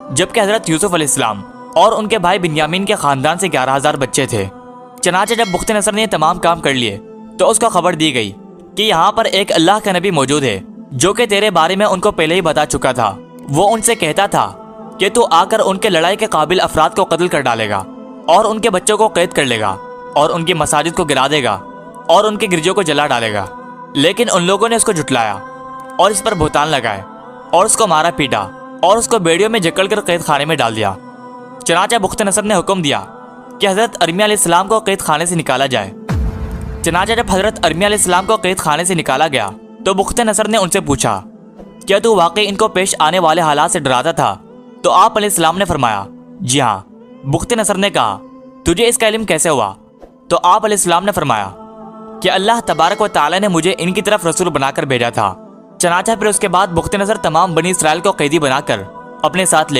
جبکہ حضرت یوسف علیہ السلام اور ان کے بھائی بنیامین کے خاندان سے 11,000 بچے تھے۔ چنانچہ جب بخت نصر نے یہ تمام کام کر لیے تو اس کو خبر دی گئی کہ یہاں پر ایک اللہ کا نبی موجود ہے جو کہ تیرے بارے میں ان کو پہلے ہی بتا چکا تھا۔ وہ ان سے کہتا تھا کہ تو آ کر ان کے لڑائی کے قابل افراد کو قتل کر ڈالے گا اور ان کے بچوں کو قید کر لے گا اور ان کی مساجد کو گرا دے گا اور ان کے گرجوں کو جلا ڈالے گا۔ لیکن ان لوگوں نے اس کو جھٹلایا اور اس پر بہتان لگائے اور اس کو مارا پیٹا اور اس کو بیڑیوں میں جکڑ کر قید خانے میں ڈال دیا۔ چنانچہ بخت نصر نے حکم دیا کہ حضرت ارمیہ علیہ السلام کو قید خانے سے نکالا جائے۔ چنانچہ جب حضرت ارمیہ علیہ السلام کو قید خانے سے نکالا گیا تو بخت نصر نے ان سے پوچھا، کیا تو واقعی ان کو پیش آنے والے حالات سے ڈراتا تھا؟ تو آپ علیہ السلام نے فرمایا، جی ہاں۔ بخت نصر نے کہا، تجھے اس کا علم کیسے ہوا؟ تو آپ علیہ السلام نے فرمایا کہ اللہ تبارک و تعالی نے مجھے ان کی طرف رسول بنا کر بھیجا تھا۔ چنانچہ پھر اس کے بعد بخت نصر تمام بنی اسرائیل کو قیدی بنا کر اپنے ساتھ لے گیا۔